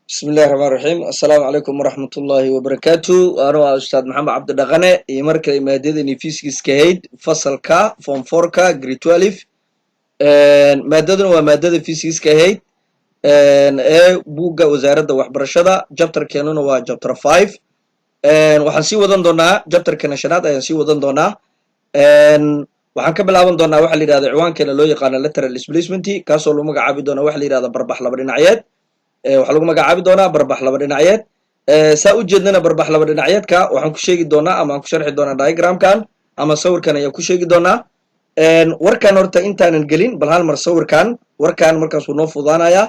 بسم الله الرحمن الرحيم السلام عليكم ورحمة الله وبركاته أنا أستاذ محمد عبد الدغني يمركز مادة فيزيكس كهيد فصل كا فون 4 كا جريد 12 مادة ومادة فيزيكس كهيد بوجا وزارة وحبرشة جابتر كانون وجابتر 5 وحنسي ودن دونا جابتر كنشنات هنسي ودن دونا waxaan ka bilaaban doonaa waxa la yiraahdo ciwaankeena loo yaqaan lateral displacement kaasoo lagu magacaabi doona waxa la yiraahdo barbax laba dhinacyeed waxa lagu magacaabi doonaa barbax laba dhinacyeed saa u jeednana barbax laba dhinacyeedka waxaan ku sheegi doonaa ama aan ku sharxi doonaa diagramkan ama sawirkan ayaa ku sheegi doonaa warkan horta intaanan gelin bal hal mar sawirkan warkan markaas uu noo fudaanaya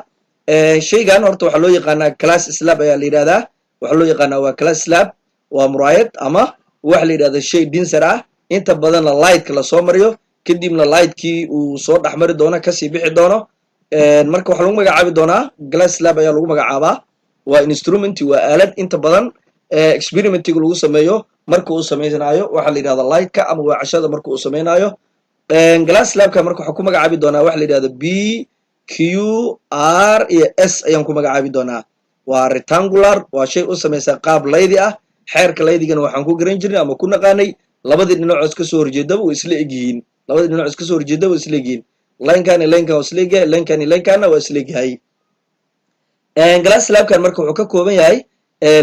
shaygan horta waxa loo yaqaanaa class slab ayaa la yiraahdaa waxa loo yaqaanaa waa class slab waa muraayad ama waxa la yiraahdo shay dinsar ah inta badan la light-ka la soo mariyo kadibna light-kii uu soo dhaxmari doono kasii bixi doono marka waxa lagu magacaabi doonaa glass slab ayaa lagu magacaabaa waa instrument waa aalad inta badan experimentiga lagu sameeyo marka uu sameysanayo waxa la yiraahdo light-ka ama waa cashada marka uu sameynayo glass slab-ka marka waxa ku magacaabi doonaa waxa la yiraahdo B Q R iyo S ayaan ku magacaabi doonaa waa rectangular waa shay u sameysan qaab laydi ah xeerka laydigana waxaan ku garan jirnay ama ku naqaanay labadii dhinac iska soo horjeedaba way isla egyihiin labadii dhinac iska soo horjeedaba way isla egyihiin line-kan waa isla egyahay line-kan waa isla egyahay glass slab-kan marka wuxuu ka kooban yahay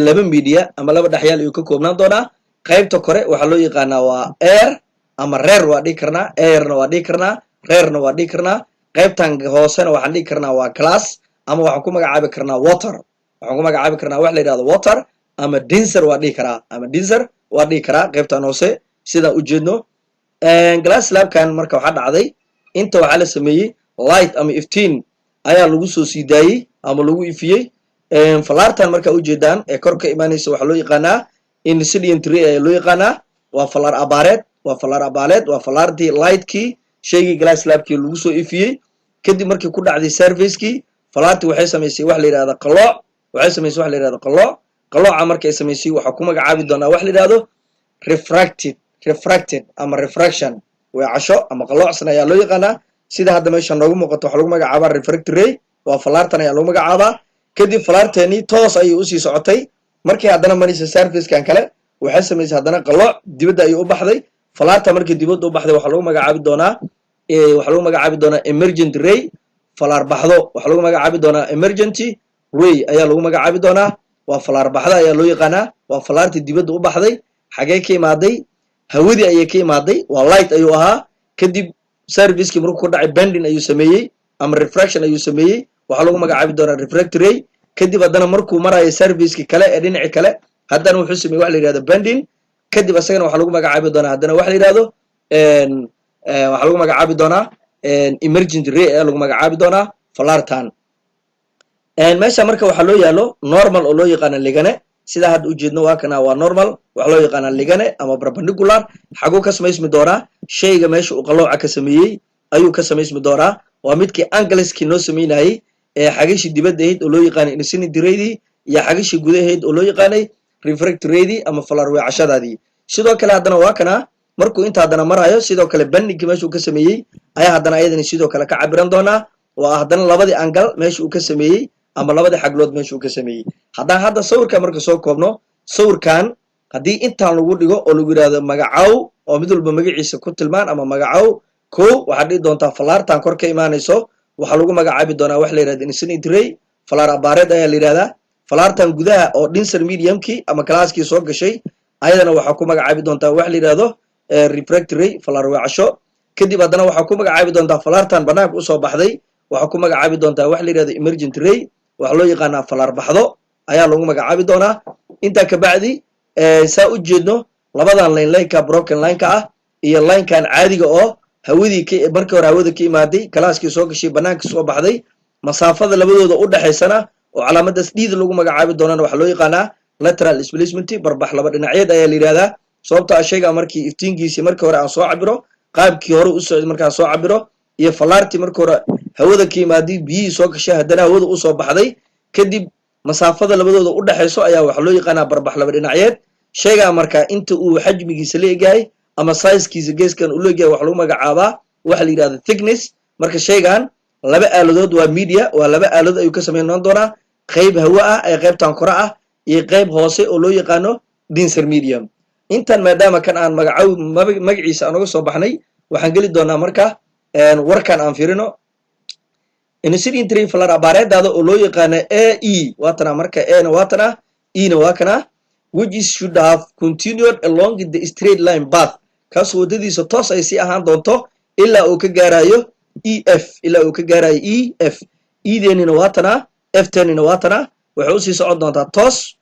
laba media ama laba dhaxyaal ayuu ka koobnaan doonaa qaybta kore waxaa loo yaqaanaa waa air ama reer waa dhihi karnaa airna waa dhihi karnaa reerna waa dhihi karnaa qaybtan hoosena waxaan dhihi karnaa waa glass ama waxaan ku magacaabi karnaa water waxaan ku magacaabi karnaa wax la yidhahdo water ama denser waa dhihi karaa ama denser waa dhihi karaa qaybtan hoose sidaan u jeedno glass slab-kan marka waxaa dhacday inta waxaa la sameeyey light ama iftiin ayaa lagu soo sii daayey ama lagu ifiyey falaartan markaa ujeedaan ee kor ka imaanaysa waxaa loo yaqaanaa incident ray ayaa loo yaqaanaa waa falaar abaareed waa falaartii light-kii shaygii glass slab-kii lagu soo ifiyey kadib markii ku dhacday surface-kii falaartii waxay samaysay wax la yidhahdo qalooc qalooca markay samaysay waxaa ku magacaabi doonaa wax la yidhahdo refracted ama refraction way casho ama qaloocsan ayaa loo yaqaanaa sida hadda meesha noogu muuqato waxaa lagu magacaabaa refracted ray waa falaartan ayaa lagu magacaabaa kadib falaarteeni toos ayay usii socotay markii haddana maraysa surface-kan kale waxay samaysay haddana qalooc dibadda ayay u baxday falaarta markii dibadda u baxday waxaa lagu magacaabi doonaa emergent ray falaar baxdo waxaa lagu magacaabi doonaa emergency ray ayaa lagu magacaabi doonaa waa falaar baxda ayaa loo yaqaanaa waa falaartii dibadda u baxday xagee ka imaaday hawadii ayay ka imaaday waa light ayuu ahaa kadib servicekii markuu ku dhacay bending ayuu sameeyey ama refraction ayuu sameeyey waxaa lagu magacaabi doonaa refracted ray kadib haddana markuu marayo servicekii kale ee dhinaci kale haddana wuxuu sameeyey wax la yidhahdo bending kadib asagana waxaa lagu magacaabi doonaa haddana wax la yidhahdo waxaa lagu magacaabi doonaa emergent ray ayaa lagu magacaabi doonaa falaartan meesha marka waxaa loo yaalo normal oo loo yaqaana ligane sida hadda ujeedno waa kana waa normal waxaa loo yaqaanaa ligane ama perpendicular xaguu ka samaysmi doonaa shayga meesha uu qalooca ka sameeyey ayuu ka samaysmi doonaa waa midkii angleski noo sameynayey ee xagishii dibadda ahayd oo loo yaqaanay incident ray-dii iyo xagishii gudahayd oo loo yaqaanay refracted ray-dii ama falaar weecashadaadii sidoo kale haddana waa kana markuu inta haddana marayo sidoo kale bendingkii meesha uu ka sameeyey ayaa haddana ayadani sidoo kale ka cabiran doonaa waa haddana labadii angal meesha uu ka sameeyey ama labadii xaglood meesha uu ka sameeyey haddaan hadda sawirkan marka soo koobno sawirkan haddii intaan lagu dhigo oo lagu yidhahdo magacow oo mid walba magaciisa ku tilmaan ama magacow kow waxaad dhihi doontaa falaartan kor ka imaanayso waxaa lagu magacaabi doonaa wax la yidhahdo incident ray falaar abaareed ayaa la yidhahdaa falaartan gudaha oo denser mediumkii ama classkii soo gashay ayadana waxaa ku magacaabi doontaa wax la yidhahdo refracted ray falaar weecasho kadib haddana waxaa ku magacaabi doontaa falaartan banaanka usoo baxday waxaa ku magacaabi doontaa wax la yidhahdo emergent ray waxaa loo yaqaanaa falaar baxdo ayaa lagu magacaabi doonaa intaa kabacdi saa u jeedno labadan lineka broken lineka ah iyo linekan caadiga oo hawadii markii hore hawada ka imaaday kalaaskii soo gashay banaanka soo baxday masaafada labadooda u dhexaysana oo calaamadaas dhiida lagu magacaabi doonana waxaa loo yaqaanaa lateral displacement barbax laba dhinacyeed ayaa la yidhahdaa sababtoo shayga markii iftiinkiisii markii hore aan soo cabiro qaabkii hore u socday markaan soo cabiro iyo falaartii markii hore hawada ka imaaday biyihii soo gashay haddana hawada usoo baxday kadib masaafada labadooda u dhexayso ayaa waxaa loo yaqaanaa barbax laba dhinacyeed shaygaa markaa inta uu xajmigiisa la egyahay ama sizekiisa geeskan uu la egyahay waxaa lagu magacaabaa waxa la yidhahdo thickness marka shaygan laba aaladood waa media waa laba aaladood ayuu ka samaynaan doonaa qayb hawo ah ee qaybtan kore ah iyo qayb hoose oo loo yaqaano denser medium intan maadaama kan aan magaciisa aan uga soo baxnay waxaan geli doonaa marka warkan aan fiirino initial entry falar abaareedaada oo loo yaqaano AE waatana marka A na waatana E na waa kana which is should have continued along the straight line path kaas wadadiisa toos ay sii ahaan doonto ilaa uu ka gaarayo EF ilaa uu ka gaarayo EF E-deenina waatana F-teenina waatana waxay u sii socon doontaa toos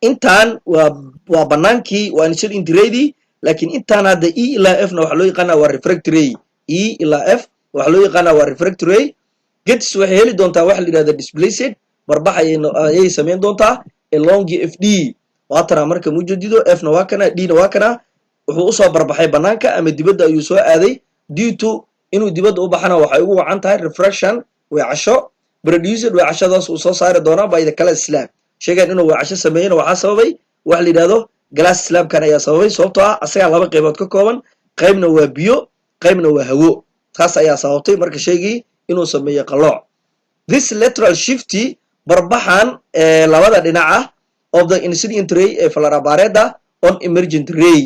intaan waa banaankii waa initial entry laakiin intaan hadda E ilaa F na waxa loo yaqaanaa waa refractory E ilaa F waxa loo yaqaanaa waa refractory gets waxay heli doontaa waxa la yiraahdo displaced barbax ayay sameyn doontaa along FD waatana marka mujadido F na waa kana D na waa kana wuxuu u soo barbaxay banaanka ama dibadda ayuu soo aaday due to inuu dibadda u baxana waxay ugu wacan tahay refraction way casho produced way cashadaas uu soo saari doonaa by the glass slab sheegan inuu way casho sameeyana waxa sababay wax la yiraahdo glass slab kan ayaa sababay sababtoo ah asaga laba qaybood ka kooban qaybna waa biyo qaybna waa hawo taas ayaa sababtay marka sheegii inuu sameeyo qalooc this lateral shifty barbaxan labada dhinac ah of the incident ray ee falar abaareeda on emergent ray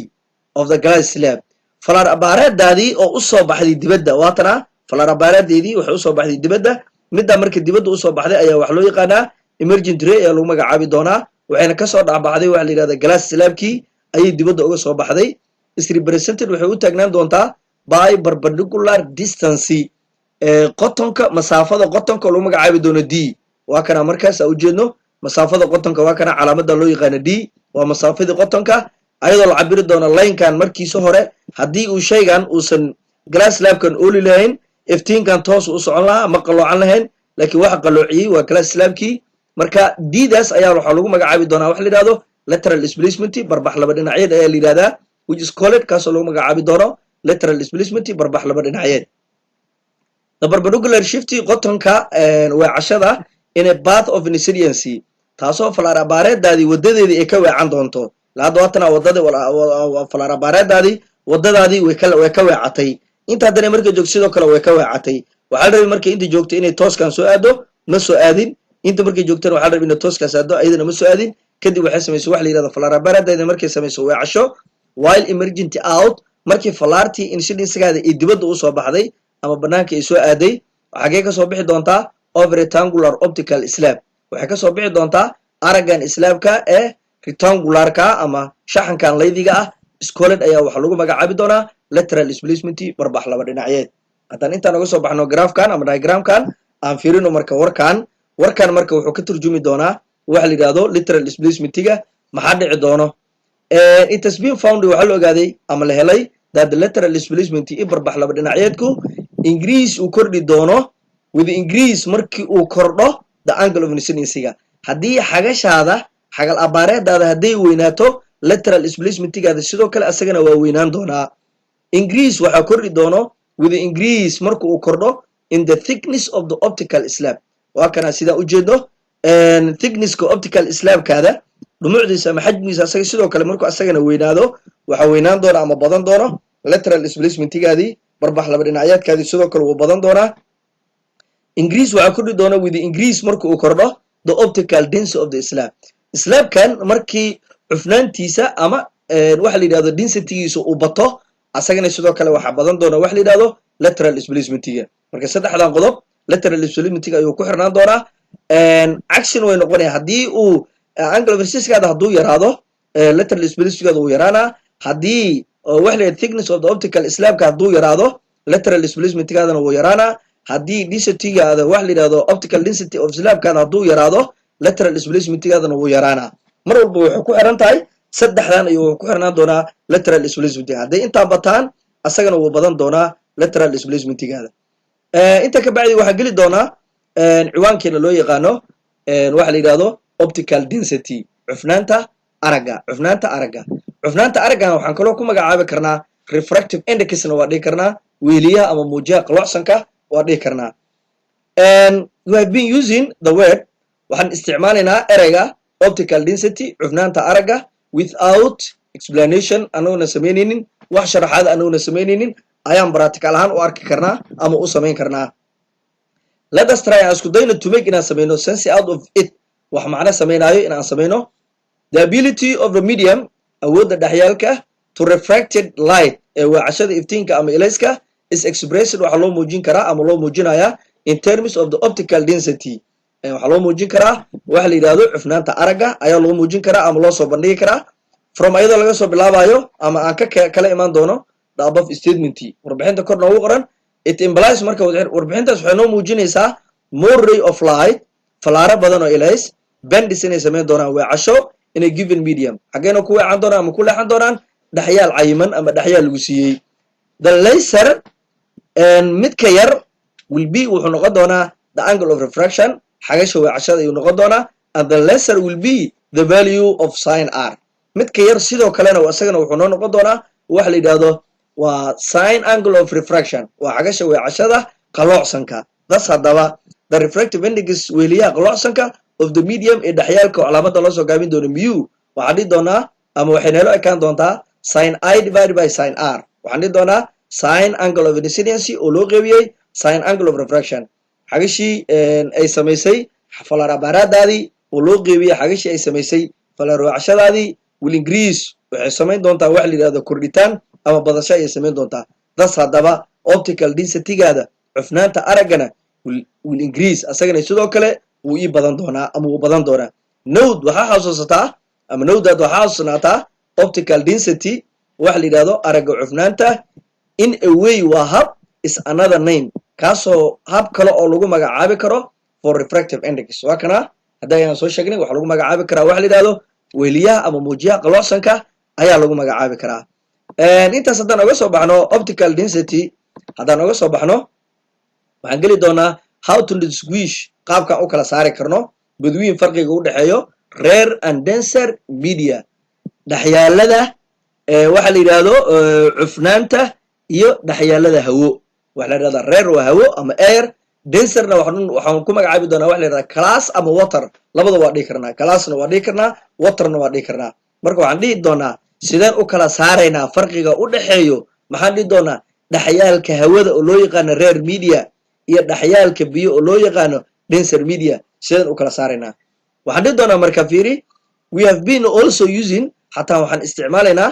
of the glass slab falar abaareedaadii oo u soo baxday dibadda waatana falar abaareedeedii waxay u soo baxday dibadda midda marka dibadda u soo baxday ayaa wax loo yaqaanaa emergent ray ee lagu magacaabi doonaa waxayna ka soo dhacbaxday waxa la yiraahdo glass slabkii ayay dibadda uga soo baxday is represented waxay u taagnaan doontaa by perpendicular distance qotonka masaafada qotonka lagu magacaabi doono D waa kana markaas u jeedno masaafada qotonka waa kana calaamada loo yaqaan D waa masaafada qotonka ayadoo la cabiri doono line-kan markiisa hore haddii uu shaygan uusan glass slabkan ooli lahayn iftiinkan toos u socon lahaa ma qaloocan lahayn laakiin waxa qaloociyey waa glass slabkii marka D-daas ayaa waxaa lagu magacaabi doonaa wax la yidhahdo lateral displacement barbax laba dhinacyeed ayaa la yidhahdaa which is called kaasoo lagu magacaabi doono lateral displacement barbax laba dhinacyeed the perpendicular shifty qotonka waa cashada in a path of incidency taasoo falar abaareedaadii wadadeedii ay ka weecan doonto laada waatana falar abaareedaadii wadadaadii way ka weecatay inta haddana marka joogto sidoo kale way ka weecatay waxaa la rabay marka inta joogto inay tooskan soo aado ma soo aadin inta markay joogtana waxaa la rabay inay tooskaas aado ayadana ma soo aadin kadib waxay samayso wax la yirahdo falar abaareedaadii markay samayso weecasho while emergent out markii falaartii incidencegaada ay dibadda u soo baxday ama banaanka ay soo aaday waxagee ka soo bixi doontaa over rectangular optical slab waxay ka soo bixi doontaa araggan slabka ee rectangularka ama shaxankan laydiga ah scolet ayaa waxa lagu magacaabi doonaa lateral displacement barbax laba dhinacyeed haddaan intaan uga soo baxno graafkan ama diagramkan aan fiirino marka warkan marka wuxuu ka turjumi doonaa waxa la yidhahdo lateral displacementiga maxaa dhici doono it has been found waxaa la ogaaday ama la helay that the lateral displacement i barbax laba dhinacyeedku increase uu kordhi doono with increase markii uu kordho the angle of incidency-ga haddii xagashaada xagal abaareedaada hadday weynaato lateral displacementigaada sidoo kale asagana waa weynaan doonaa increase waxaa kordhi doono with increase marka uu kordho in the thickness of the optical slab waa kana sidaan u jeedno thicknesska optical slabkaada dhumucdiisa ama xajmigiisa asaga sidoo kale markuu asagana weynaado waxaa weynaan doona ama badan doono lateral displacementigaadii barbax laba dhinacyaadkaadii sidoo kale wuu badan doonaa increase waxaa kordhi doona with increase marka uu kordho the optical density of the slab slabkan markii cufnaantiisa ama waxa la yidhahdo densitygiisa uu bato asagana sidoo kale waxaa badan doona wax la yidhahdo lateral displacementiga marka saddexdan qodob lateral displacementiga ayuu ku xirnaan doonaa action way noqonaya haddii uu angle of incidence-gaada hadduu yaraado lateral displacementigaada uu yaraanaa haddii wax la yidhahdo thickness of the optical slabka hadduu yaraado lateral displacementigaadana wuu yaraanaa haddii densitygaada wax la yidhahdo optical density of slabkaada hadduu yaraado lateral displacementigaadana wuu yaraanaa mar walba waxay ku xiran tahay saddexdan ayuu ku xirnaan doonaa lateral displacementiga hadday intaa bataan asagana wuu badan doonaa lateral displacementigaada inta ka bacdi waxaa geli doonaa ciwaankeena loo yaqaano waxa la yidhahdo optical density cufnaanta aragga cufnaanta araggana waxaan kaloo ku magacaabi karnaa refractive indexna waa dhihi karnaa weeliyaha ama muujiyaha qalocsanka waa dhihi karnaa we have been using the word waxaan isticmaalaynaa ereyga optical density cufnaanta aragga without explanation anaguna samaynaynin wax sharaxaad anaguna samaynaynin ayaan practical ahaan u arki karnaa ama u samayn karnaa let us try aan isku dayno to make inaan samayno sense out of it wax macno samaynayo in aan samayno. The ability of the medium awoodda dhexyaalka to refracted light ee weecashada iftiinka ama ilayska is expressed waxaa loo muujin karaa ama loo muujinayaa in terms of the optical density. Waxaa loo muujin karaa waxa la yidhaahdo cufnaanta aragga ayaa loo muujin karaa ama loo soo bandhigi karaa from ayadoo laga soo bilaabayo ama aan kala imaan doono the above statement. Warbixinta kor noogu qoran it implies marka warbixintaas waxay noo muujinaysaa more ray of light falaaro badan oo ilays bendis inay samayn doonaan weecasho in a given medium. Xageena ku weecan doonaan ama ku leexan doonaan dhexyaal cayiman ama dhexyaal lagu siiyey. The laser midka yar will be wuxuu noqon doonaa the angle of refraction xagasha weecashada ayuu noqon doonaa and the laser will be the value of sin r. midka yar sidoo kalena isagana wuxuu noo noqon doonaa waxa la yidhaahdo waa sin angle of refraction waa xagasha weecashada qaloocsanka. Das haddaba the refractive index weeliyaha qaloocsanka of the medium ee dhexyaalka oo calaamada loo soo gaabin doono mu waxaan dhihi doonaa ama waxay neelo ekaan doontaa sin I divided by sin r. waxaan dhihi doonaa sin angle of incidency oo loo qeybiyey sin angle of refraction. xagashii ay samaysay falarabaaraadaadii oo loo qeybiyey xagashii ay samaysay falarweecashadaadii will increase waxay samayn doontaa wax la yidhahdo kordhitaan ama badasho ayay samayn doontaa. Das haddaba optical densitygaada cufnaanta araggana will increase asagana sidoo kale wuu ii badan doonaa ama wuu badan doonaa. Node waxaa xasuusataa ama nodeaad waxaa xasuusnaataa optical density waxa la yidhahdo aragga cufnaanta in a way waa hab is another name kaasoo hab kale oo lagu magacaabi karo for refractive index. waa kana hadda ayaan soo sheegnay waxaa lagu magacaabi karaa waxa la yidhahdo weeliyaha ama muujiyaha qaloocsanka ayaa lagu magacaabi karaa. intaas haddaan oga soo baxno optical density haddaan oga soo baxno waxaan geli doonaa how to distinguish qaabkaan u kala saari karno between farqiga u dhexeeyo rare and denser media dhexyaalada waxa la yidhaahdo cufnaanta iyo dhexyaalada hawo. waxa la yidhahdaa rare waa hawo ama air, denserna waxaan ku magacaabi doonaa waxa la yidhahdaa class ama water. labada waa dhihi karnaa, classna waa dhihi karnaa, waterna waa dhihi karnaa. marka waxaan dhihi doonaa sideen u kala saaraynaa farqiga u dhexeeyo maxaan dhihi doonaa dhexyaalka hawada oo loo yaqaano rare media iyo dhexyaalka biyo oo loo yaqaano denser media sideen u kala saaraynaa. waxaan dhihi doonaa marka fiiri we have been also using xataa waxaan isticmaalaynaa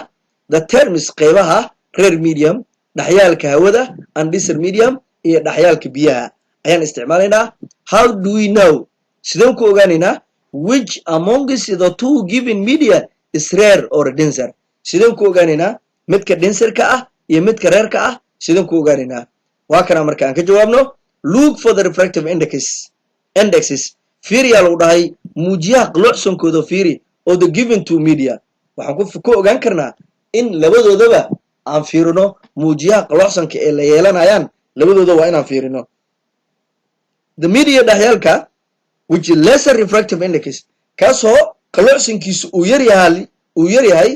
the terms qeybaha rare medium dhexyaalka hawada and denser medium iyo dhexyaalka biyaha ayaan isticmaalaynaa. how do we know sideen ku ogaanaynaa which amongst the two given media is rare or denser sideen ku ogaanaynaa midka denserka ah iyo midka rareka ah sideen ku ogaanaynaa. waa kana marka aan ka jawaabno look for the refractive indexes fiiriyaa lagu dhahay muujiyaha qaloocsankooda fiiri oo the given two media. waxaan ku ogaan karnaa in labadoodaba aan fiirino muujiyaha qaloocsanka ee la yeelanayaan labadooda waa inaan fiirino. the media dhexyaalka which is lesser refractive index kaasoo qaloocsankiisu uu yaryahay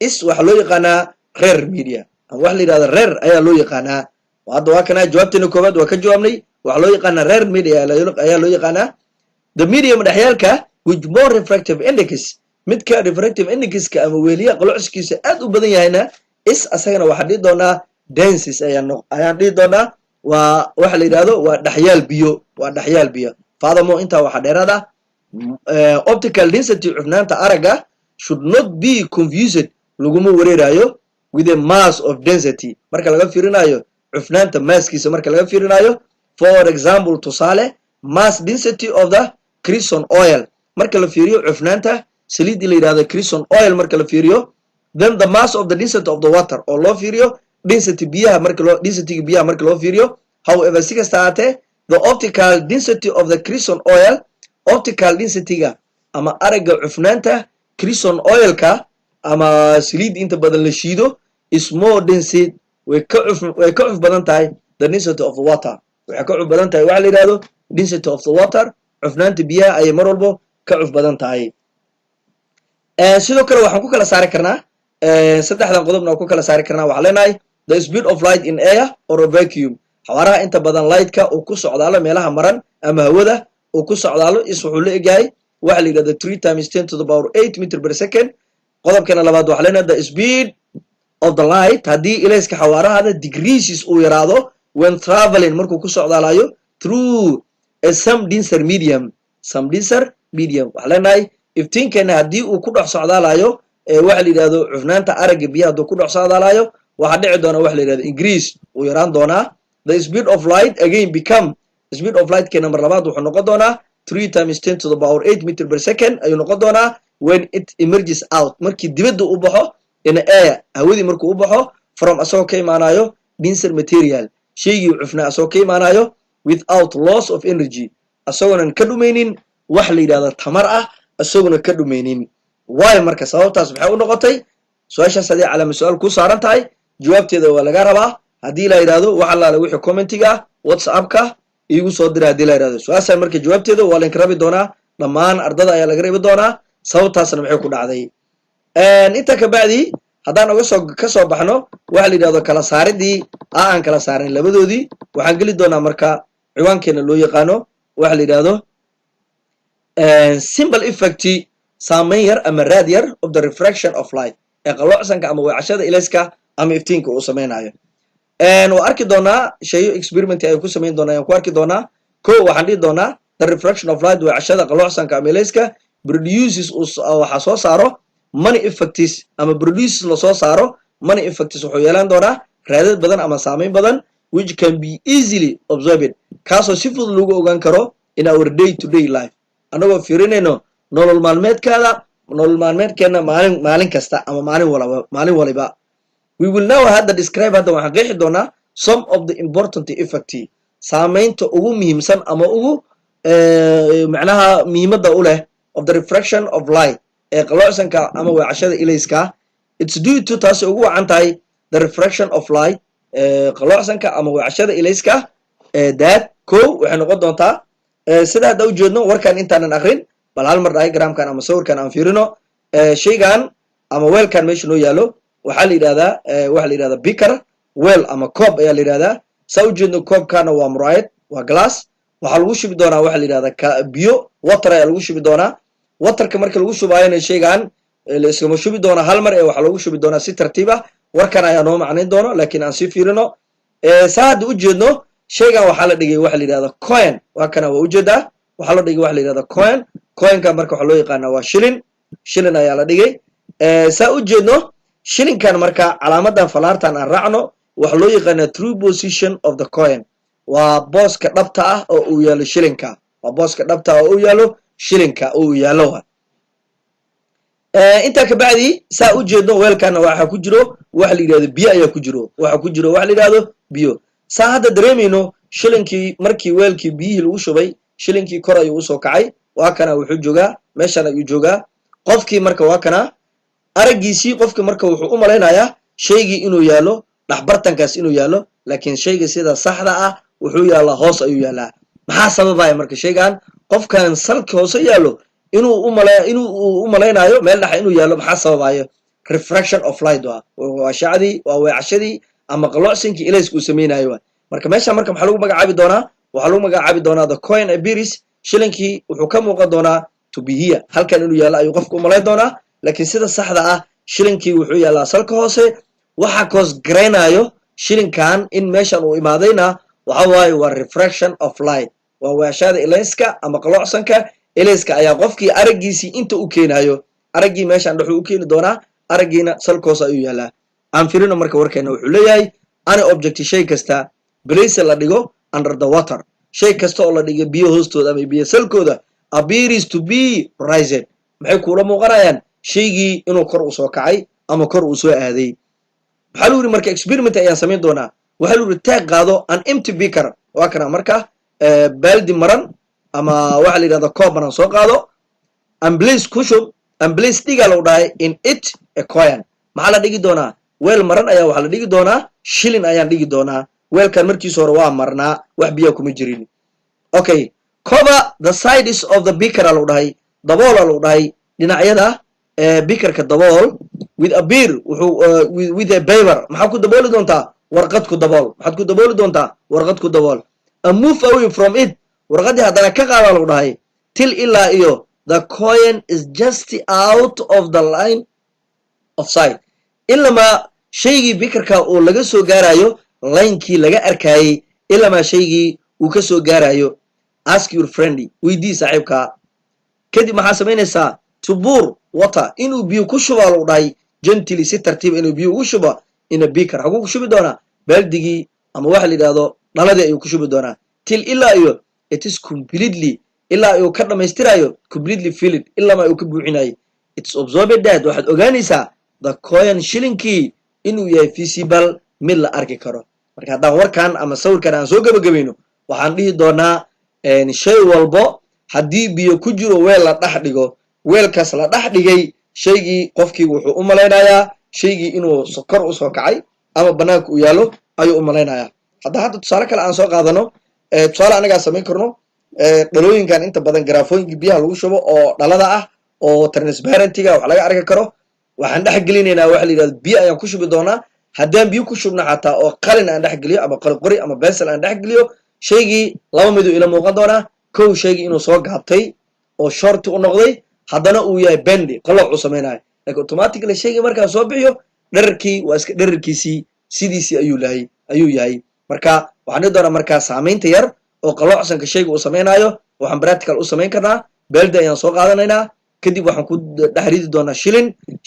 is waxa loo yaqaanaa rare media ama waxa la yidhahda rare ayaa loo yaqaanaa. hadda waa kana jawaabteena koowaad waa ka jawaabnay waxaa loo yaqaanaa rare media ayaa loo yaqaanaa. the medium dhexyaalka with more refractive index midka refractive indexka ama weeliyaha qaloocsankiisa aad u badan yahayna is asagana waxaan dhihi doonaa denses ayaan dhihi doonaa waa waxa la yidhahdo waa dhexyaal biyo. faadamo intaa waxaa dheeraada optical density cufnaanta aragga should not be confused laguma wareerayo with a mass of density marka laga fiirinayo cufnaanta masskiisa marka laga fiirinayo. for example tusaale mass density of the crescent oil marka la fiiriyo cufnaanta saliidii la yidhahdo crescent oil marka la fiiriyo then the mass of the density of the water oo loo fiiriyo densityga biyaha marka loo fiiriyo. however si kasta ahaatee the optical density of the crescent oil optical densityga ama aragga cufnaanta crescent oilka ama saliid inta badan la shiido is more dense way ka cuf badan tahay the density of the water waxay ka cuf badan tahay waxa la yidhahdo density of the water cufnaanta biyaha ayay mar walbo ka cuf badan tahay. sidoo kale waxaan ku kala saari karnaa saddexdan qodobna waan ku kala saari karnaa. waxaan leenahay the speed of light in air or a vacuum xawaaraha inta badan lightka uu ku socdaalo meelaha maran ama hawada uu ku socdaalo is wuxuu la egyahay waxa la yidhahdo 3 times 10 to the power 8 meter per second. qodobkana labaad waxaa leenahay the speed of the light haddii ilayska xawaarahada degrees uu yaraado when traveling markuu ku socdaalayo through a some denser medium waxa leenahay iftiinkeena haddii uu ku dhex socdaalayo waxa la yidhahdo cufnaanta aragga biyaha hadduu ku dhex socdaalayo waxaa dhici doona waxa la yidhahdo increase uu yaraan doonaa the speed of light again become speed of light number labaad wuxuu noqon doonaa 3 times 10 to the power 8 meter per second ayuu noqon doonaa when it emerges out markii dibadda u baxo in air hawadii markuu u baxo from asagoo ka imaanayo denser material shaygii cufnaa asagoo ka imaanayo without loss of energy asagoonan ka dhumaynin wax la yidhahdo tamar ah asaguna ka dhumaynin waayo marka sababtaas maxay u noqotay su-aashaas haddii calaama su-aal ku saaran tahay jawaabteeda waa laga rabaa haddii la yidhahdo wax allaale wixii commentiga whatsappka iigu soo dira haddii la yidhahdo su-aashaan marka jawaabteeda waa laynka rabi doonaa dhammaan ardada ayaa laga rabi doonaa sababtaasna maxay ku dhacday inta kabacdi haddaan ka soo baxno waxa la yidhahdo kala saaridii aan kala saarin labadoodii waxaan geli doonaa marka ciwaankeena loo yaqaano waxa la yidhahdo simple effect saameyn yar ama raad yar of the refraction of light ee qalloocsanka ama weecashada ilayska ama iftiinka uu samaynayo waa arki doonaa shayo experiment ay ku samayn doonaa ayaan ku arki doonaa waxaan dhihi doonaa the refraction of light weecashada qalloocsanka ama ilayska produces waxa soo saaro money effects ama produces la soo saaro money effects wuxuu yeelan doonaa raadad badan ama saameyn badan which can be easily observed kaasoo si fudud lagu ogaan karo in our day to day life anagoo fiirinayno nolol maalmeedkeena maalin kasta ama maalin waliba we will now hadda describe hadda waxaan qeexi doonaa some of the important effect saameynta ugu muhiimsan ama ugu macnaha muhiimadda u leh of the refraction of light ee qalloocsanka ama weecashada ilayska it's due to taasi ugu wacan tahay the refraction of light qalloocsanka ama weecashada ilayska that waxay noqon doontaa sida hadda ujeedno warkan intaanan akrin bal hal mar diagramkan ama sawirkan aan fiirino shaygan ama weelkan meesha noo yaalo waxaa la yidhahdaa beaker weel ama coob ayaa la yidhahdaa saa ujeedno coobkana waa muraayad waa glass waxaa lagu shubi doonaa waxa la yidhahdaa biyo water ayaa lagu shubi doonaa waterka marka lagu shubaayona shaygan iskama shubi doona hal mar waxaa lagu shubi doonaa si tartiib ah warkan ayaa noo macnayn doono laakiin aan sii fiirino saa hadda ujeedno shaygan waxaa la dhigay waxa la yidhahda coin waa kana waa ujeedaa waxaa la dhigay waxa la yidhahda coinka marka waxaa loo yaqaanaa waa shilin ayaa la dhigay saa ujeedno shilinkan marka calaamadan falaartan aan raacno waxaa loo yaqaanaa true position of the coin waa booska dhabta ah oo uu yaalo shilinka waa booska dhabta ah oo uu yaalo shilinka oo uu yaalo intaa kabacdi saa ujeedno weelkana waxaa ku jiro waxa la yidhahdo biyo ayaa ku jiro waxa ku jiro waxa la yidhahdo biyo saa hadda dareemayno shilinkii markii weelkii biyihii lagu shubay shilinkii kor ayuu usoo kacay waa kana wuxuu joogaa meeshan ayuu joogaa qofkii marka waa kana araggiisii qofkii marka wuxuu u malaynayaa shaygii inuu yaalo dhaxbartankaas inuu yaalo laakiin shayga sida saxda ah wuxuu yaalaa hoos ayuu yaalaa maxaa sababaya marka shaygan qofkan salka hoose yaalo inuu u malaynayo meel dhexa inuu yaalo maxaa sababayo refraction of light waa shacdii waa weecashadii ama qalloocsinkii ilayska uu samaynayo marka meesha marka maxaa lagu magacaabi doonaa waxaa lagu magacaabi doonaa the coin appears shilinkii wuxuu ka muuqan doonaa to be here halkan inuu yaalo ayuu qofka u malayn doonaa laakiin sida saxda ah shilinkii wuxuu yaalaa salka hoose waxa koos garaynayo shilinkan in meeshan uu imaadayna waxa waaye waa refraction of light waa weecashada ilayska ama qalloocsanka ilayska ayaa qofkii araggiisii inta u keenayo araggii meeshan dhexuu u keeni doonaa araggiina salka hoose ayuu yaalaa aan firino marka warkeena wuxuu leeyahay any object shay kasta place la dhigo under the water shay kasta oo la dhigo biyo hoostooda ama biyo salkooda appears to be rising maxay kuula muuqanayaan shaygii inuu kor u soo kacay ama kor uu soo aaday waxaa lu yidhi marka experiment ayaan samayn doonaa waxaa lu yidhi taag qaado an empty beaker waa kana marka baaldi maran ama waxa la yidhahda koob maran soo qaado amblace ku shub amblace dhigaa lagu dhahay in it a coin maxaa la dhigi doonaa weel maran ayaa waxaa la dhigi doonaa shilin ayaan dhigi doonaa weelkan markiisa hore waa marnaa wax biyaa kuma jirin okay cover the sides of the beaker lagu dhahay daboola lagu dhahay dhinacyada beakerka dabool with a beer with a paper maxaa ku dabooli doontaa warqad ku dabool maxaad ku dabooli doontaa warqad ku dabool and move away from it warqadii haddana ka qaada lagu dhahay till ilaa iyo the coin is just out of the line of sight ilamaa shaygii beakerka oo laga soo gaarayo linekii laga arkayay ilamaa shaygii uu ka soo gaarayo ask your friend weydii saaxiibka kadib maxaa samaynaysaa to pour water inuu biyo ku shubo lagu dhahay gently si tartiib inuu biyo ugu shubo ina beaker haguu ku shubi doonaa baaldigii ama waxa la yidhaahdo dhaladii ayuu ku shubi doonaa till ilaa iyo it is completely ilaa ayuu ka dhamaystirayo completely filled ilaa ma uu ka buuxinayo it's observed that waxaad ogaanaysaa the coin shillinkii inuu yahay visible mid la arki karo marka haddaan warkan ama sawirkan aan soo gabagabayno waxaan dhihi doonaa shay walbo haddii biyo ku jiro weel la dhex dhigo weelkaas la dhex dhigay shaygii qofkii wuxuu u malaynayaa shaygii inuu kor u soo kacay ama banaanka u yaallo ayuu u malaynayaa hadda tusaale kale aan soo qaadano tusaale anagaa samayn karno dhalooyinkan inta badan garaafooyinkii biyaha lagu shubo oo dhalada ah oo transparentiga wax laga arki karo waxaan dhex gelinaynaa waxa la yidhahdo biyo ayaan ku shubi doonaa haddaan biyo ku shubno xataa oo qalin aan dhex geliyo ama qori ama bensel aan dhex geliyo shaygii laba miduu ila muuqan doonaa kow shaygii inuu soo gaabtay oo shorti u noqday haddana uu yahay bendi qalooc u samaynayo laakiin automatically shaygii markaa soo bixiyo dherarkii waa iska dherarkiisii sidiisii ayuu yahay marka waxaan dhihi doonaa markaa saamaynta yar oo qaloocsanka shayga uu samaynayo waxaan practical u samayn karnaa beldi ayaan soo qaadanaynaa kadib waxaan ku dhex ridi doonaa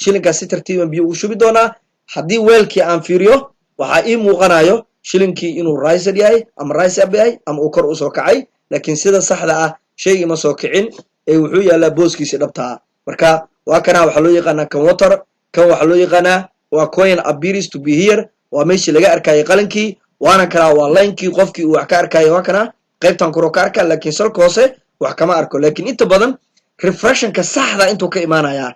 shilinkaas si tartiiban biyo ugu shubi doonaa haddii weelkii aan fiiriyo waxaa ii muuqanayo shilinkii inuu rised yahay ama rise up yahay ama uu kor u soo kacay laakiin sida saxda ah shaygii ma soo kicin ee wuxuu yaallaa booskiisi dhabtaa marka waa kanaa waxaa loo yaqaanaa kan water kan waxaa loo yaqaanaa waa coin appears to be here waa meeshii laga arkayay qalinkii waana kanaa waa linekii qofkii uu wax ka arkaya waa kanaa qaybtan kuro ka arkaa laakiin salka hoose wax kama arko laakiin inta badan refractionka saxda intuu ka imaanayaa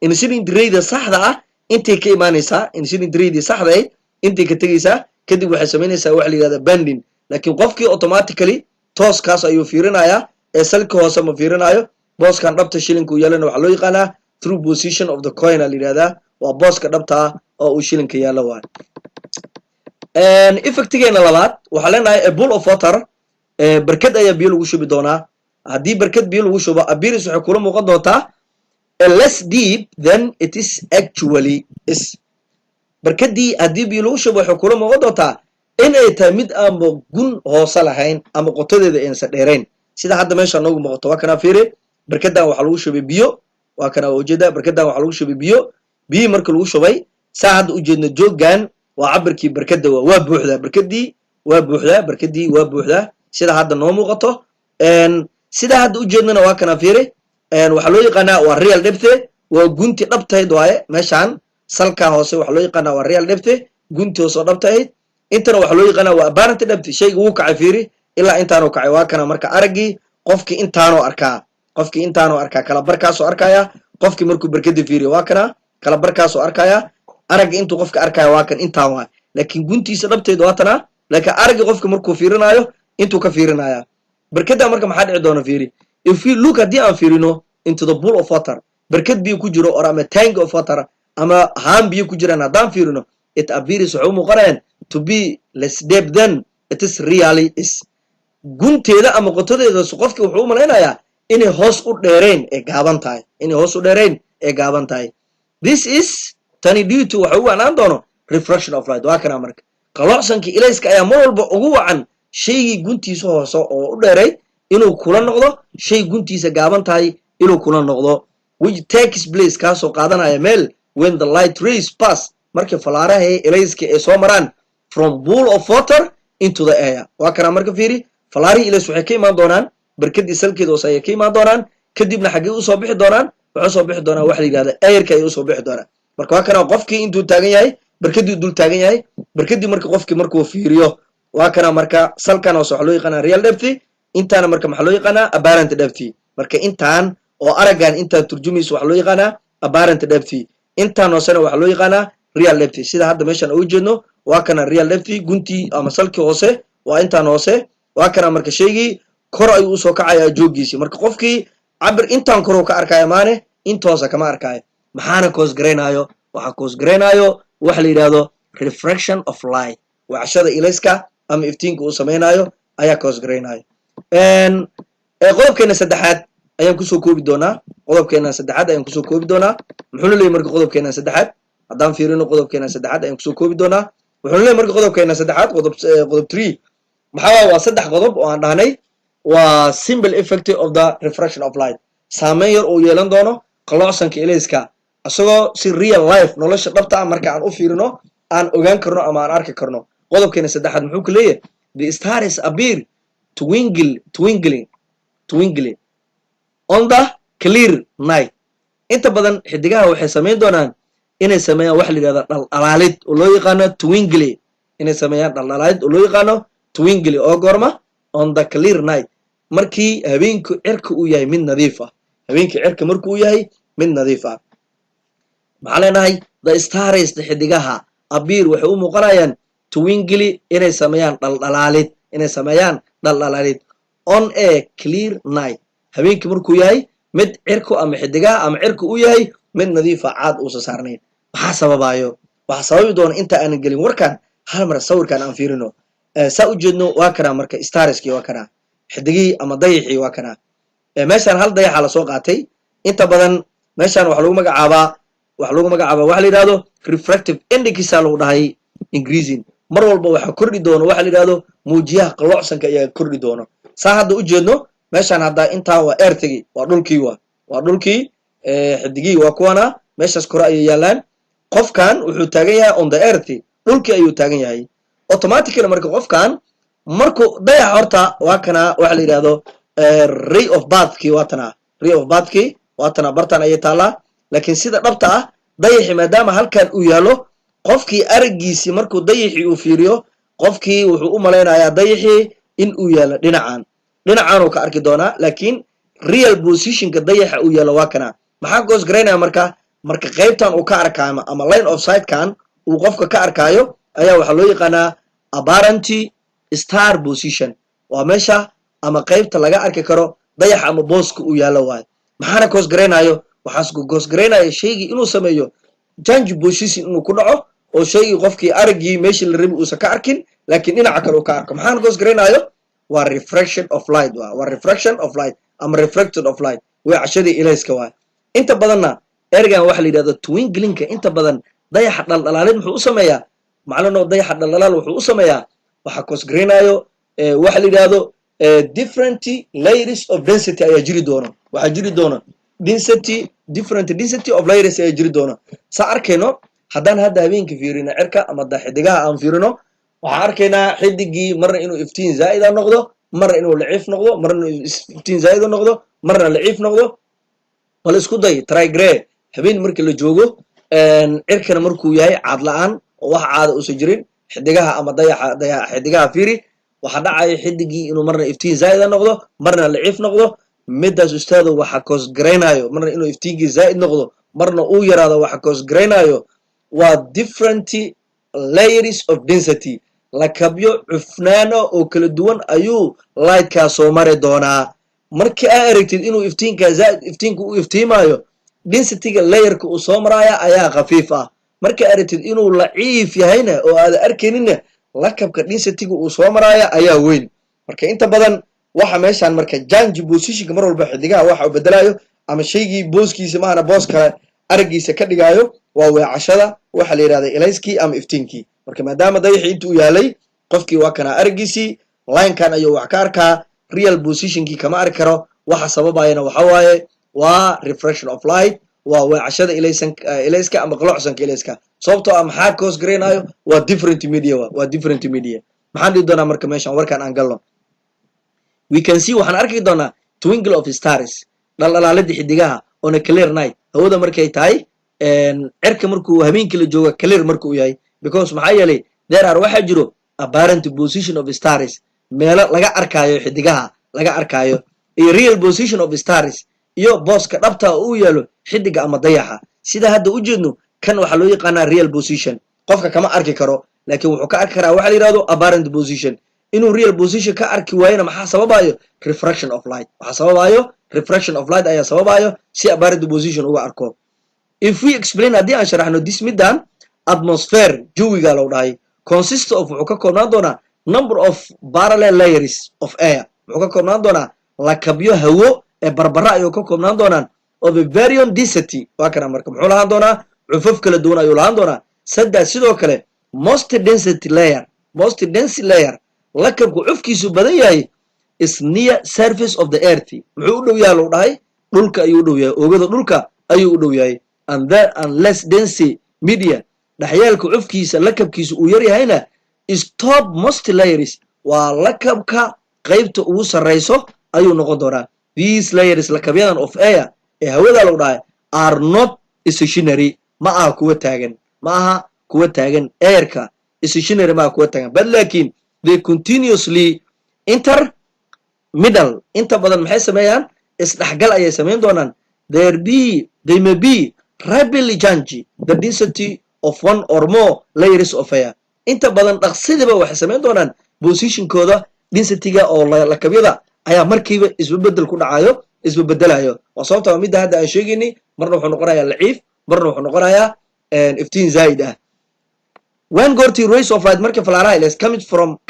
incident rate saxda ah intay ka imaanaysaa incident rate saxda ah intay ka tegaysaa kadib waxay samaynaysaa wax la yidhahda bending laakiin qofkii automatically tooskaas ayuu fiirinayaa ee salka hoose ma fiirinayo booskan dhabta shilinka uu yaalana waxaa loo yaqaanaa through position of the coin a la yidhahdaa waa booska dhabta ah oo uu shilinka yaallo waay effectigeena labaad waxaa leenahay a pool of water barkad ayaa biyo lagu shubi doonaa haddii barkad biyo lagu shubo abiris waxay kula muuqan doontaa less deep than it is actually is barkadii haddii biyo lagu shubo waxay kula muuqan doontaa in ay tahay mid aanba gun hoose lahayn ama qotadeeda aysan dheerayn sida hadda meesha noogu muuqato waa kanaa fiiri barkadan waxaa lagu shubay biyo waa kana waa ujeedaa barkadan waxaa lagu shubay biyihii marka lagu shubay saa hadda ujeedna jooggan waa cabirkii barkada waa buuxdaa barkadii waa buuxdaa sida hadda noo muuqato sida hadda ujeednana waa kana fiiri waxaa loo yaqaanaa waa real depth waa gunti dhabtayd waaye meeshaan salkaa hoose waxaa loo yaqaanaa waa real depth gunti hoose oo dhabtayd intana waxaa loo yaqaanaa waa apparent depth shayga wuu kacay fiiri ilaa intaanuu kacay waa kana marka araggii qofkii intaanuu arkaa kala barkaasoo arkaya qofkii markuu barkada fiiriyo waa kana kala barkaasoo arkaya aragga intuu qofka arkaya waa kan intaan waa laakiin guntiisa dhabteed waa tana laakiin araggii qofka markuu fiirinayo intuu ka fiirinaya barkada marka maxaa dhici doona fiiri if we look haddii aan fiirino into the pool of water barkad biyo ku jiro or ama tank of water ama haan biyo ku jiraan haddaan fiirino it appears waxay u muuqanayaan to be less deep than it is really is gunteeda ama qotadeeda qofkii wuxuu u malaynayaa inay hoos u dheerayn ee gaaban tahay this is tani due to waxa u wacnaan doono refraction of light waa kana marka qaloocshankii ilayska ayaa mar walba ugu wacan shaygii guntiisa hoose oo u dheeray inuu kula noqdo shay guntiisa gaaban tahay inuu kula noqdo which takes place kaasoo qaadanaya meel when the light rays pass markii falaaraha ilayska ay soo maraan from pool of water into the air waa kana marka fiiri falaarihii ilays waxay ka imaan doonaan barkadii salkeeda hoose ayay ka imaan doonaan kadibna xaggee usoo bixi doonaan waxay usoo bixi doonaan waxa la yidhahda airka ayay usoo bixi doonaan marka waa kana qofkii intuu taagan yahay barkadii dul taagan yahay barkadii marka qofkii markuu fiiriyo waa kana marka salkan hoose waxaa loo yaqaanaa real depth intaana marka maxaa loo yaqaanaa apparent depth marka intaan oo araggan intaan turjumayso waxaa loo yaqaanaa apparent depth intaan hoosena waxaa loo yaqaanaa real depth sida hadda meeshan ugu jeedno waa kana real depth guntii ama salkii hoose waa intaan hoose waa kana marka shaygii kor ayuu usoo kacayaa jooggiisii marka qofkii cabir intaan koruu ka arkaya maane inta hoose kama arkaayo maxaana koosgaraynayo waxaa koosgaraynayo waxa la yidhahdo refraction of light wacshada ilayska ama iftiinka uu samaynayo ayaa koosgaraynayo qodobkeena saddexaad ayaan kusoo koobi doonaa muxuuna leeyahy marka qodobkeena saddexaad haddaan fiirino qodobkeena saddexaad ayaan kusoo koobi doonaa wuxuuna leeyahy marka qodobkeena saddexaad qodob 3 maxaa waa saddex qodob oo aan dhahnay waa simple effect of the refraction of light saameyn yar uu yeelan doono qalloocsanka ilayska asagoo si real life nolosha dhabta ah marka aan u fiirino aan ogaan karno ama aan arki karno qodobkeena saddexaad muxuu ka leeyahay the stars appear twinkling on the clear night inta badan xidigaha waxay samayn doonaan inay sameeyaan wax la yidhahdo dhaldhalaalid oo loo yaqaano twinkly inay sameeyaan dhaldhalaalid oo loo yaqaano twinkly oo goorma on the clear night markii habeenku cirka uu yahay mid nadiif ah habeenkii cirka markuu yahay mid nadiif ah maxaa leenahay the stars xidigaha appear waxay u muuqanayaan twinkly inay sameeyaan dhaldhalaalid on a clear night habeenkii markuu yahay mid cirku ama xidigaha ama cirku uu yahay mid nadiifa caad uusa saarnayn maxaa sababayo waxa sababi doona inta aanan gelin warkan hal mar sawirkan aan fiirino saa u jeedno waa kana marka starskii waa kana xidigii ama dayaxii waa kana meeshan hal dayaxa la soo qaatay inta badan meeshan waxa lagu magacaabaa waxa la yiraahdo refractive index lagu dhahay increasing mar walba waxa kordhi doono waxa la yiraahdo muujiyaha qalloocsanka ayaa kordhi doono saa hadda u jeedno meeshan hadda inta waa earthigi waa dhulkii xidigii waa kuwana meeshas kore ay yaalaan qofkan wuxuu taagan yahay on the earth dhulkii ayuu taagan yahay automatically marka qofkan markuu dayax horta waa kana waxa la yiraahdo ray of bathki waa tana bartan ay taala laakiin sida dhabta ah dayaxi maadaama halkan uu yaalo qofkii aragiisi markuu dayaxi uu fiiriyo qofkii wuxuu u maleynayaa dayaxi in uu yaalo dhinacan uu ka arki doonaa laakiin real positionka dayaxa uu yaalo waa kana maxaa goos gareynaya marka qaybtan uu ka arkayo ama line of sight kan uu qofka ka arkayo ayaa waxa loo yaqaanaa apparent star position waa meesha ama qaybta laga arki karo dayaxa ama booska uu yaalo waay maxaana goos gareynayo waxaas goos gareynayo shaygii inuu sameeyo change position inuu ku dhaco oo shaygii qofkii aragii meeshii la rabi uusan ka arkin laakiin dhinaca kale uu ka arko maxaana goos gareynayo waa refraction of light ama refracted of light weecashadii ilayska waay inta badanna ergan waxa la yidhahdo twinklinka inta badan dayaxa dhaldhalaalid muxuu u sameeyaa maclano dayaxa dhaldhalaal wuxuu u sameeyaa waxa goos gareynayo waxa la yidhahdo different layers of density ayaa jiri doono waxaa jiri doono different density of layers ayaa jiri doono saa arkayno haddaan hadda habeenka fiirino cirka ama xidigaha aan fiirino waxaan arkaynaa xidigii marna inuu iftiin zaa'ida noqdo marna inuu laciif noqdo marna inuu iftiin zaa'ida noqdo marna laciif noqdo wala isku day trigree habeen markii la joogo cirkana markuu yahay caad la'aan oo wax caada uusan jirin xidigaha ama dayaxa xidigaha fiiri waxa dhacaya xidigii inuu marna iftiin zaa'ida noqdo marna laciif noqdo midaas ustaado waxa koos gareynayo marna inuu iftiinkii zaa'id noqdo marna uu yaraado waxa koos gareynayo waa different layers of density lakabyo cufnaano oo kala duwan ayuu lightkaa soo mari doonaa markii aa aragtid inuu iftiinka u iftiimayo densityga layerka uu soo maraya ayaa khafiif ah markii aragtid inuu laciif yahayna oo aad arkayninna lakabka densityga uu soo maraya ayaa weyn marka inta badan waxa meeshan marka change positionka mar walba xidigaha waxa uu bedelayo ama shaygii booskiisa maana boos kale aragiisa ka dhigayo waa weecashada waxa la yiraahdo ilayskii ama iftiinkii marka maadaama dayaxi intuu yaalay qofkii waa kana aragiisii line-kan ayuu wax ka arkaa real positionkii kama arki karo waxa sababayana waxa waaye waa refraction of light waa weecashada ilayska ama qalloocsanka ilayska sababtoo ah maxaa koos gareynayo waa different media maxaan dhihi doonaa marka meeshan warkan aan galno we can see waxaan arki doonaa twinkle of stars dhaldhalaalada xidigaha on a clear night hawada markay tahay cirka markuu habeenkii la joogo clear markuu yahay because maxaa yeelay there are waxa jiro apparent position of stars meelo laga arkayo xidigaha laga arkayo iyo real position of stars iyo booska dhabta uu yaalo xidiga ama dayaxa sida hadda u jeedno kan waxa loo yaqaanaa real position qofka kama arki karo laakiin wuxuu ka arki karaa waxa la yiraahdo apparent position inuu real position ka arki waayna maxaa sababayo refraction of light waxa sababayo refraction of light ayaa sababayo si apparent position uga arko if we explain haddii aan sharaxno this middan atmosphere jawiga loo dhahay consist of wuxuu ka koobnaan doonaa number of parallel layers of air wuxuu ka koobnaan doonaa lakabyo hawo ee barbara ayuu ka koobnaan doonaan of a variant density waa kana marka muxuu lahaan doonaa cufaf kala duwan ayuu lahaan doonaa saddex sidoo kale most dense layer lakabku cufkiisu badan yahay is near surface of the earth muxuu u dhow yahay loo dhahay dhulka ayuu u dhow yahay oogada dhulka ayuu u dhow yahay and less density media dhaxyaalka cufkiisa lakabkiisa uu yar yahayna is top most layers waa lakabka qaybta ugu sarreyso ayuu noqon doonaa these layers lakabyadan of air ee hawada lagu dhahay are not stationary ma aha kuwa taagan airka stationary ma aha kuwa taagan but laakiin they continuously middle inta badan maxay sameeyaan isdhaxgal ayay samayn doonaan they may be rapidly change the density of one or more layers of air inta badan dhaqsidiba waxay samayn doonaan positionkooda density-ga oo lakabyada ayaa markiiba isbedel ku dhacayo isbedelayo waa sababta midda hadda aan sheegaynay marna wuxuu noqonayaa laciif marna wuxuu noqonayaa iftiin zaid ah when gorty rays of light marka falaaraha is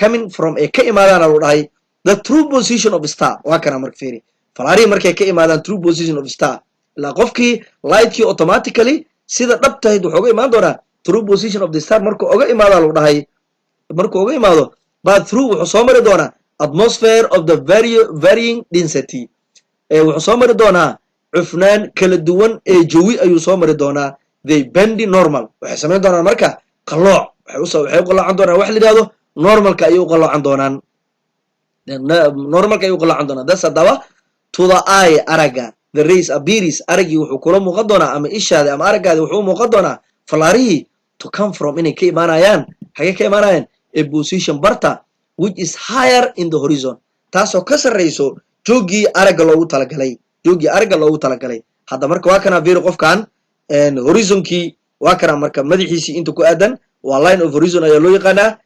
coming from a ka imaadaan loo dhahay the true position of star waa kana marka fiiri falaarihi markay ka imaadaan true position of star la qofkii lightkii automatically sida dhabtayd wuxuu uga imaan doonaa true position of the star markuu uga imaado loo dhahay markuu uga imaado but through wuxuu soo mari doonaa atmosphere of the varying density wuxuu soo mari doonaa cufnaan kala duwan ee jawi ayuu soo mari doonaa they bendi normal waxay samayn doonaan marka qalooc waxay u qaloocan doonaan wax la yidhahdo normalka ayay u qaloocan doonaan das haddaba to the eye aragga the rays appears araggii wuxuu kula muuqan doonaa ama ishaada ama araggaadi wuxuu u muuqan doonaa falaarihii to come from inay ka imaanayaan hagee ka imaanayaan a position barta which is higher in the horizon taasoo ka sarreyso joogii aragga loogu talagalay hadda marka waa kana fiiri qofkan horizonkii waa kana marka madaxiisii inta ku aadan waa line of horizon ayaa loo yaqaanaa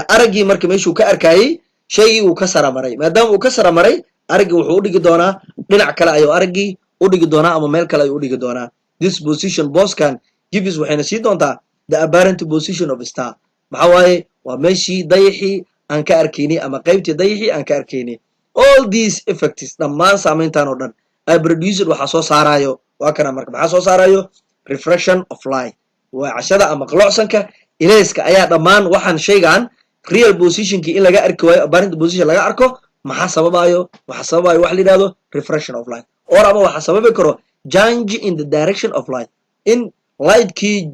araggii marka meeshuu ka arkayay shaygii uu ka saramaray maadaama uu ka saramaray araggii wuxuu u dhigi doonaa dhinac kale ayuu araggii u dhigi doonaa ama meel kale ayuu u dhigi doonaa this position boskan gives waxayna sii doontaa the apparent position of star maxaa waaye waa meeshii dayaxii aan ka arkaynay ama qaybtii dayaxii aan ka arkaynay all these effects dhammaan saamayntan oo dhan ay produced waxaa soo saarayo waa kana marka maxaa soo saarayo refraction of light waa cashada ama qalocsanka ilayska ayaa dhammaan waxaan shaygan real positionkii in laga arki waayo apparent position laga arko maxaa sababayo wax la yidhahdo refraction of light or ama waxaa sababi karo change in the direction of light in lightkii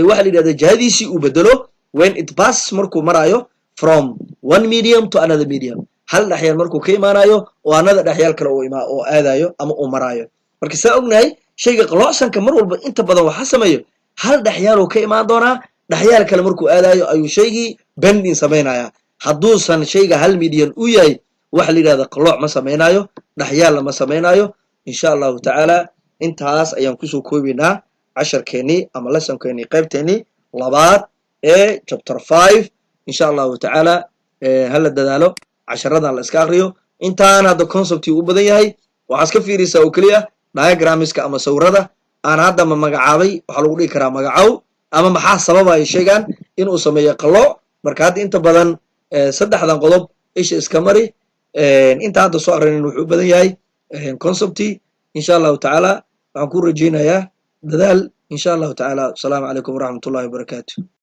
waxa la yidhahdo jihadiisii uu bedelo when it passes markuu marayo from one medium to another medium hal dhaxyaal markuu ka imaanayo oo another dhaxyaal kale oo aadayo ama uu maraayo marka saa ognahay shayga qalocsanka mar walba inta badan waxa sameeyo hal dhaxyaal oo ka imaan doonaa dhaxyaal kale markuu aadayo ayuu shaygii bending samaynayaa hadduusan shayga hal medium u yahay waxa la yidhahda qalooc ma samaynayo dhaxyaal lama samaynayo insha allahu tacaala intaas ayaan kusoo koobaynaa casharkeennii ama lessonkeenii qaybteennii labaad ee chapter 5 insha allahu tacaala hala dadaalo casharadan la iska akriyo intaan hadda conceptii u badan yahay waxaa iska fiirisaa oo keliya diagramska ama sawirada aan hadda ma magacaabay waxaa lagu dhigi karaa magacow ama maxaa sababaya shaygan inuu sameeyo qalooc marka hadda inta badan saddexdan qodob isha iska mari inta hadda soo akrinin wuxuu u badan yahay conceptii insha allahu tacaala waxaan ku rajaynayaa dadaal insha allahu tacaala asalaamu calaykum waraxmatullahi wabarakaatu